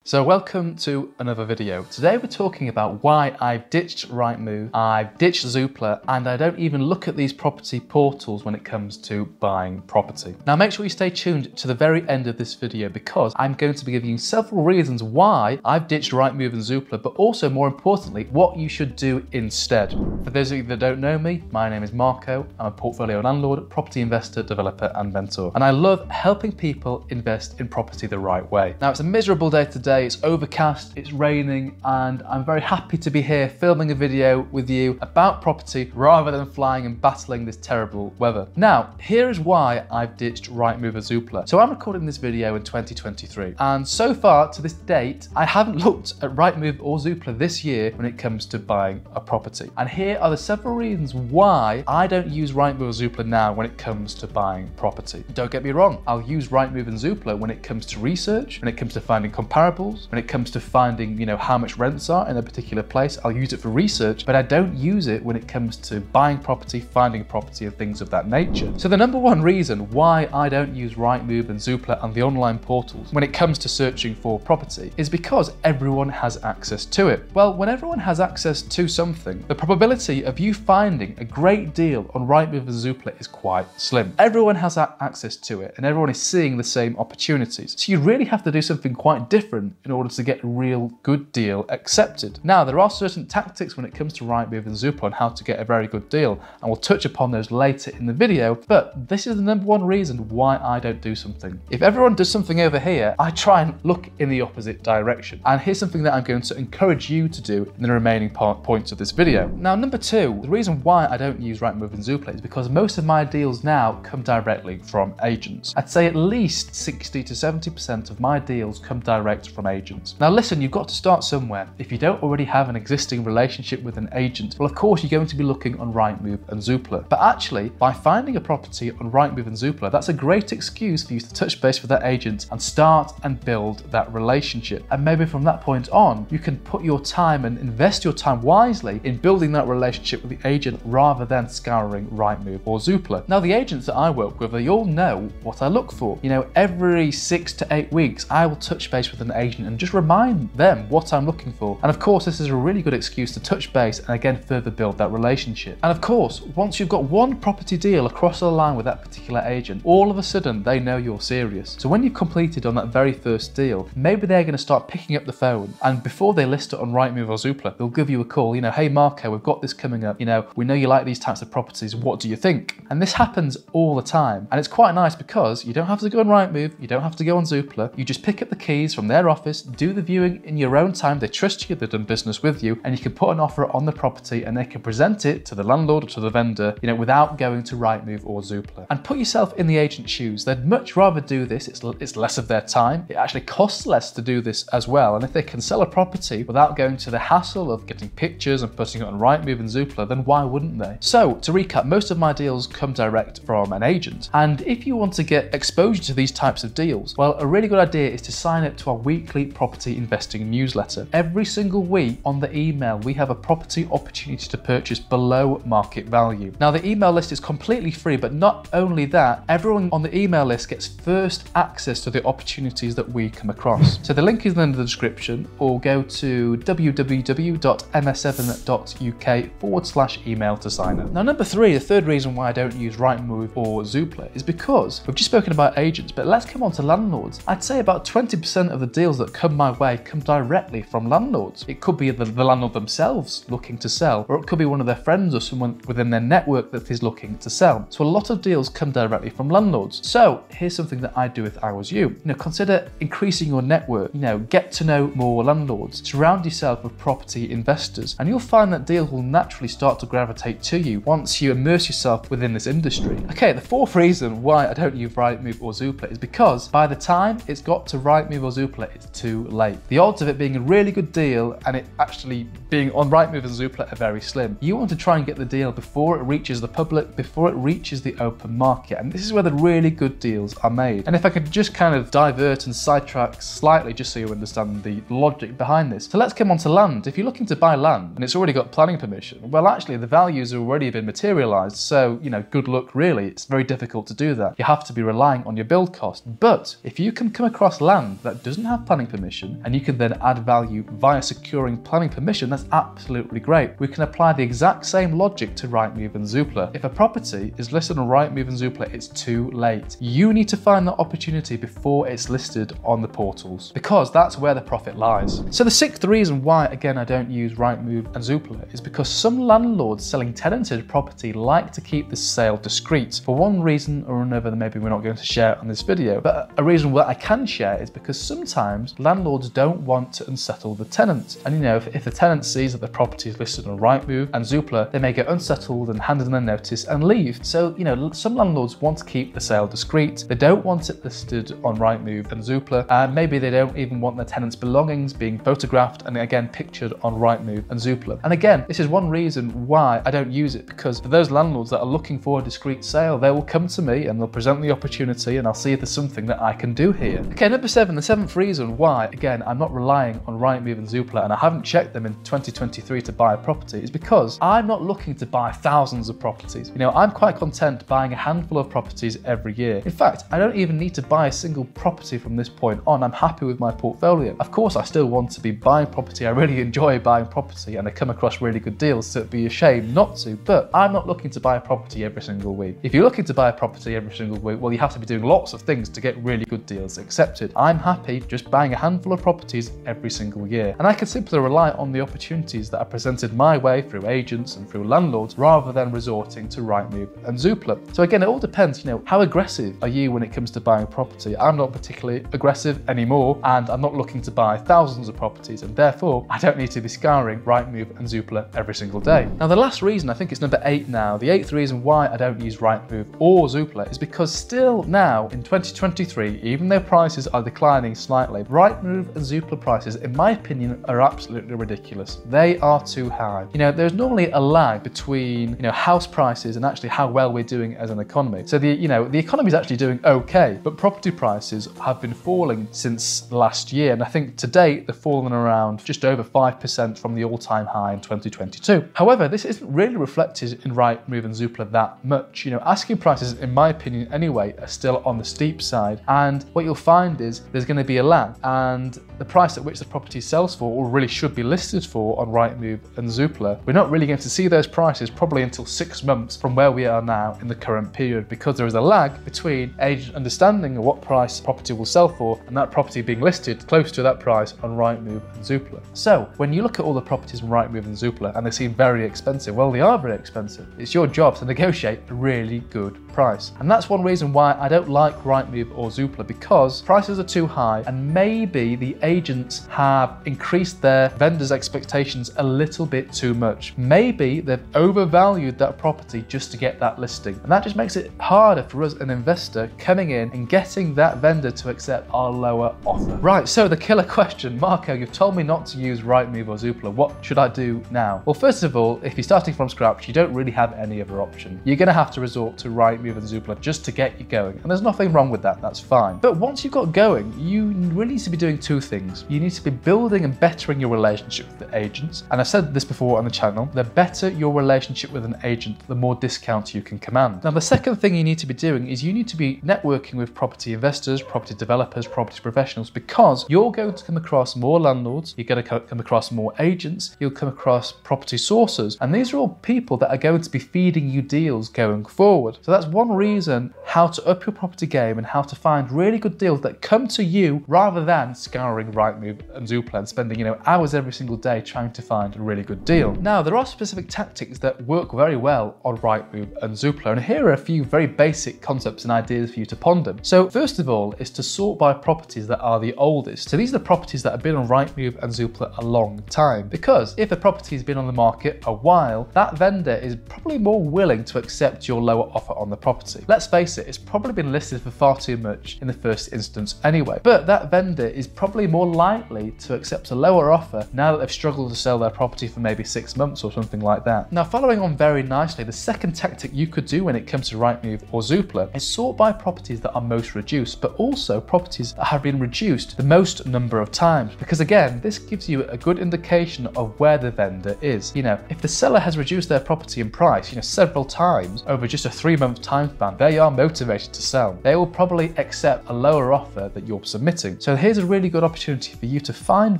So welcome to another video. Today we're talking about why I've ditched Rightmove, I've ditched Zoopla, and I don't even look at these property portals when it comes to buying property. Now make sure you stay tuned to the very end of this video because I'm going to be giving you several reasons why I've ditched Rightmove and Zoopla, but also more importantly, what you should do instead. For those of you that don't know me, my name is Marco. I'm a portfolio landlord, property investor, developer, and mentor. And I love helping people invest in property the right way. Now it's a miserable day today. It's overcast, it's raining, and I'm very happy to be here filming a video with you about property rather than flying and battling this terrible weather. Now, here is why I've ditched Rightmove and Zoopla. So I'm recording this video in 2023, and so far to this date, I haven't looked at Rightmove or Zoopla this year when it comes to buying a property. And here are the several reasons why I don't use Rightmove or Zoopla now when it comes to buying property. Don't get me wrong, I'll use Rightmove and Zoopla when it comes to research, when it comes to finding comparables, when it comes to finding, how much rents are in a particular place. I'll use it for research, but I don't use it when it comes to buying property, finding property, and things of that nature. So the number one reason why I don't use Rightmove and Zoopla and the online portals when it comes to searching for property is because everyone has access to it. Well, when everyone has access to something, the probability of you finding a great deal on Rightmove and Zoopla is quite slim. Everyone has access to it and everyone is seeing the same opportunities. So you really have to do something quite different in order to get a real good deal accepted. Now, there are certain tactics when it comes to Rightmove and Zoopla on how to get a very good deal, and we'll touch upon those later in the video, but this is the number one reason why I don't do something. If everyone does something over here, I try and look in the opposite direction. And here's something that I'm going to encourage you to do in the remaining points of this video. Now, number two, the reason why I don't use Rightmove and Zoopla is because most of my deals now come directly from agents. I'd say at least 60 to 70% of my deals come direct from agents. Now listen, you've got to start somewhere. If you don't already have an existing relationship with an agent, well of course you're going to be looking on Rightmove and Zoopla. But actually, by finding a property on Rightmove and Zoopla, that's a great excuse for you to touch base with that agent and start and build that relationship. And maybe from that point on, you can put your time and invest your time wisely in building that relationship with the agent rather than scouring Rightmove or Zoopla. Now the agents that I work with, they all know what I look for. Every 6 to 8 weeks, I will touch base with an agent and just remind them what I'm looking for. And of course, this is a really good excuse to touch base and again further build that relationship. And of course, once you've got one property deal across the line with that particular agent, all of a sudden they know you're serious. So when you've completed on that very first deal, maybe they're going to start picking up the phone, and before they list it on Rightmove or Zoopla, they'll give you a call, hey Marco, we've got this coming up, we know you like these types of properties, what do you think? And this happens all the time. And it's quite nice because you don't have to go on Rightmove, you don't have to go on Zoopla, you just pick up the keys from their office, do the viewing in your own time, they trust you, they've done business with you, and you can put an offer on the property and they can present it to the landlord or to the vendor, without going to Rightmove or Zoopla. And put yourself in the agent's shoes. They'd much rather do this, it's less of their time, it actually costs less to do this as well, and if they can sell a property without going to the hassle of getting pictures and putting it on Rightmove and Zoopla, then why wouldn't they? So, to recap, most of my deals come direct from an agent, and if you want to get exposure to these types of deals, well, a really good idea is to sign up to our weekly property investing newsletter. Every single week on the email, we have a property opportunity to purchase below market value. Now, the email list is completely free, but not only that, everyone on the email list gets first access to the opportunities that we come across. So the link is in the description, or go to www.ms7.uk/email to sign up. Now, number three, the third reason why I don't use Rightmove or Zoopla is because we've just spoken about agents, but let's come on to landlords. I'd say about 20% of the deals that come my way come directly from landlords. It could be the landlord themselves looking to sell, or it could be one of their friends or someone within their network that is looking to sell. So a lot of deals come directly from landlords. So here's something that I do if I was you. Consider increasing your network, get to know more landlords, surround yourself with property investors, and you'll find that deals will naturally start to gravitate to you once you immerse yourself within this industry. Okay, the fourth reason why I don't use Rightmove or Zoopla is because by the time it's got to Rightmove or Zoopla, it's too late. The odds of it being a really good deal and it actually being on Rightmove and Zoopla are very slim. You want to try and get the deal before it reaches the public, before it reaches the open market, and this is where the really good deals are made. And if I could just kind of divert and sidetrack slightly just so you understand the logic behind this. So let's come on to land. If you're looking to buy land and it's already got planning permission, well actually the values have already been materialized, so good luck really. It's very difficult to do that. You have to be relying on your build cost. But if you can come across land that doesn't have planning planning permission and you can then add value via securing planning permission, that's absolutely great. We can apply the exact same logic to Rightmove and Zoopla. If a property is listed on Rightmove and Zoopla, it's too late. You need to find that opportunity before it's listed on the portals, because that's where the profit lies. So the sixth reason why, again, I don't use Rightmove and Zoopla is because some landlords selling tenanted property like to keep the sale discreet for one reason or another that maybe we're not going to share on this video. But a reason that I can share is because sometimes landlords don't want to unsettle the tenant. And if the tenant sees that the property is listed on Rightmove and Zoopla, they may get unsettled and hand in their notice and leave. So, some landlords want to keep the sale discreet. They don't want it listed on Rightmove and Zoopla, and maybe they don't even want their tenants' belongings being photographed and again pictured on Rightmove and Zoopla. And again, this is one reason why I don't use it, because for those landlords that are looking for a discreet sale, they will come to me and they'll present the opportunity and I'll see if there's something that I can do here. Okay, number 7, the 7th reason why, again, I'm not relying on Rightmove and Zoopla and I haven't checked them in 2023 to buy a property is because I'm not looking to buy thousands of properties. I'm quite content buying a handful of properties every year. In fact, I don't even need to buy a single property from this point on. I'm happy with my portfolio. Of course, I still want to be buying property. I really enjoy buying property and I come across really good deals, so it'd be a shame not to, but I'm not looking to buy a property every single week. If you're looking to buy a property every single week, well, you have to be doing lots of things to get really good deals accepted. I'm happy just buying a handful of properties every single year, and I can simply rely on the opportunities that are presented my way through agents and through landlords rather than resorting to Rightmove and Zoopla. So again, it all depends, how aggressive are you when it comes to buying property? I'm not particularly aggressive anymore, and I'm not looking to buy thousands of properties, and therefore I don't need to be scouring Rightmove and Zoopla every single day. Now, the last reason, I think it's number 8 now, the 8th reason why I don't use Rightmove or Zoopla is because still now in 2023, even though prices are declining slightly, Rightmove and Zoopla prices, in my opinion, are absolutely ridiculous. They are too high. There's normally a lag between, house prices and actually how well we're doing as an economy. So the economy is actually doing okay, but property prices have been falling since last year, and I think to date they've fallen around just over 5% from the all-time high in 2022. However, this isn't really reflected in Rightmove and Zoopla that much. Asking prices, in my opinion anyway, are still on the steep side, and what you'll find is there's going to be a lag, and the price at which the property sells for, or really should be listed for on Rightmove and Zoopla, we're not really going to see those prices probably until 6 months from where we are now in the current period, because there is a lag between agent understanding of what price property will sell for and that property being listed close to that price on Rightmove and Zoopla. So when you look at all the properties on Rightmove and Zoopla and they seem very expensive, well, they are very expensive. It's your job to negotiate a really good price. And that's one reason why I don't like Rightmove or Zoopla, because prices are too high and maybe the agents have increased their vendors' expectations a little bit too much. Maybe they've overvalued that property just to get that listing. And that just makes it harder for us, an investor, coming in and getting that vendor to accept our lower offer. Right, so the killer question, Marco, you've told me not to use Rightmove or Zoopla. What should I do now? Well, first of all, if you're starting from scratch, you don't really have any other option. You're going to have to resort to Rightmove and Zoopla just to get you going. And there's nothing wrong with that, that's fine. But once you've got going, you really need to be doing two things. You need to be building and bettering your relationship with the agents. And I've said this before on the channel, the better your relationship with an agent, the more discounts you can command. Now, the second thing you need to be doing is you need to be networking with property investors, property developers, property professionals, because you're going to come across more landlords, you're going to come across more agents, you'll come across property sources, and these are all people that are going to be feeding you deals going forward. So that's one reason how to up your property game and how to find really good deals that come to you rather than scouring Rightmove and Zoopla and spending hours every single day trying to find a really good deal. Now, there are specific tactics that work very well on Rightmove and Zoopla, and here are a few very basic concepts and ideas for you to ponder. So first of all is to sort by properties that are the oldest. So these are the properties that have been on Rightmove and Zoopla a long time, because if a property has been on the market a while, that vendor is probably more willing to accept your lower offer on the property. Let's face it, it's probably been listed for far too much in the first instance anyway, but that vendor is probably more likely to accept a lower offer now that they've struggled to sell their property for maybe 6 months or something like that. Now, following on very nicely, the second tactic you could do when it comes to Rightmove or Zoopla is sort by properties that are most reduced, but also properties that have been reduced the most number of times, because again, this gives you a good indication of where the vendor is. If the seller has reduced their property in price, several times over just a 3-month time span, they are motivated to sell. They will probably accept a lower offer that you're submitting. So here's a really good opportunity for you to find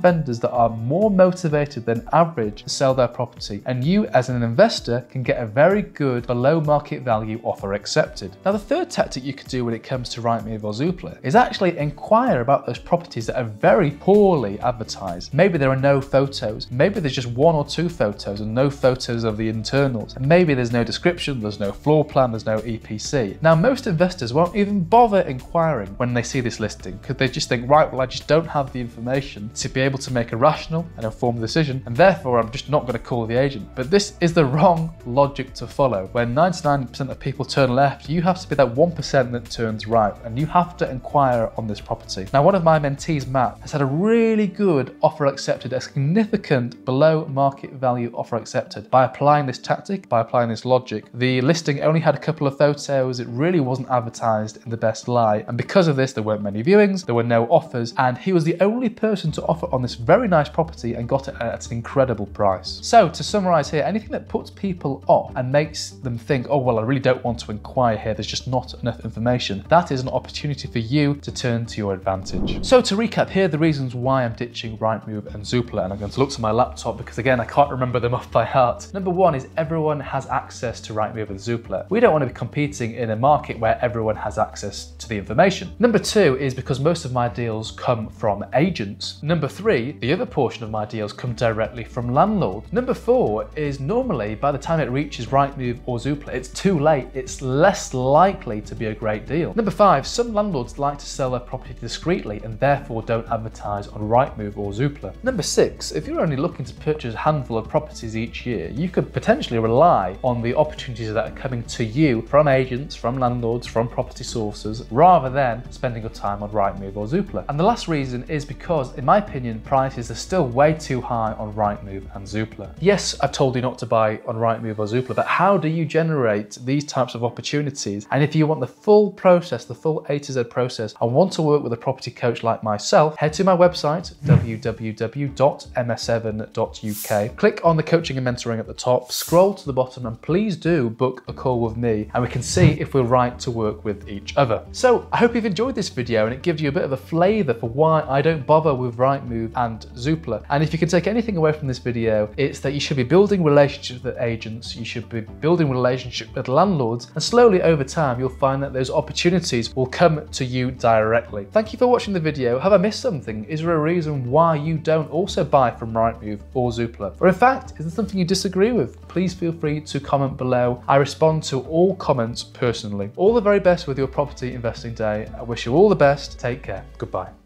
vendors that are more motivated than average to sell their property, and you as an investor can get a very good below market value offer accepted. Now, the third tactic you can do when it comes to Rightmove or Zoopla is actually inquire about those properties that are very poorly advertised. Maybe there are no photos, maybe there's just one or two photos and no photos of the internals, and maybe there's no description, there's no floor plan, there's no EPC. Now, most investors won't even bother inquiring when they see this listing because they just think, right, well, I just don't have the information to be able to make a rational and informed decision, and therefore I'm just not going to call the agent. But this is the wrong logic to follow. When 99% of people turn left, you have to be that 1% that turns right, and you have to inquire on this property. Now, one of my mentees, Matt, has had a really good offer accepted, a significant below market value offer accepted by applying this tactic, by applying this logic. The listing only had a couple of photos, it really wasn't advertised in the best light, and because of this there weren't many viewings, there were no offers, and he was the only person to offer on this very nice property and got it at an incredible price. So to summarize here, anything that puts people off and makes them think, oh well, I really don't want to inquire here, there's just not enough information, that is an opportunity for you to turn to your advantage. So to recap, here are the reasons why I'm ditching Rightmove and Zoopla, and I'm going to look to my laptop because again I can't remember them off by heart. Number one is everyone has access to Rightmove and Zoopla. We don't want to be competing in a market where everyone has access to the information. Number two is because most of my deals come from agents. Number three, the other portion of my deals come directly from landlords. Number four is normally by the time it reaches Rightmove or Zoopla, it's too late, it's less likely to be a great deal. Number five, some landlords like to sell their property discreetly and therefore don't advertise on Rightmove or Zoopla. Number six, if you're only looking to purchase a handful of properties each year, you could potentially rely on the opportunities that are coming to you from agents, from landlords, from property sources, rather than spending your time on Rightmove or Zoopla. And the last reason is because, in my opinion, prices are still way too high on Rightmove and Zoopla. Yes, I've told you not to buy on Rightmove or Zoopla, but how do you generate these types of opportunities? And if you want the full process, the full A to Z process, and want to work with a property coach like myself, head to my website, www.ms7.uk, click on the coaching and mentoring at the top, scroll to the bottom, and please do book a call with me, and we can see if we're right to work with each other. So I hope you've enjoyed this video and it gives you a bit of a flavour for why I don't bother with Rightmove and Zoopla. And if you can take anything away from this video, it's that you should be building relationships with agents, you should be building relationships with landlords, and slowly over time you'll find that those opportunities will come to you directly. Thank you for watching the video. Have I missed something? Is there a reason why you don't also buy from Rightmove or Zoopla? Or in fact, is there something you disagree with? Please feel free to comment below. I respond to all comments personally. All the very best with your property investing day. I wish you all the best. Take care. Goodbye.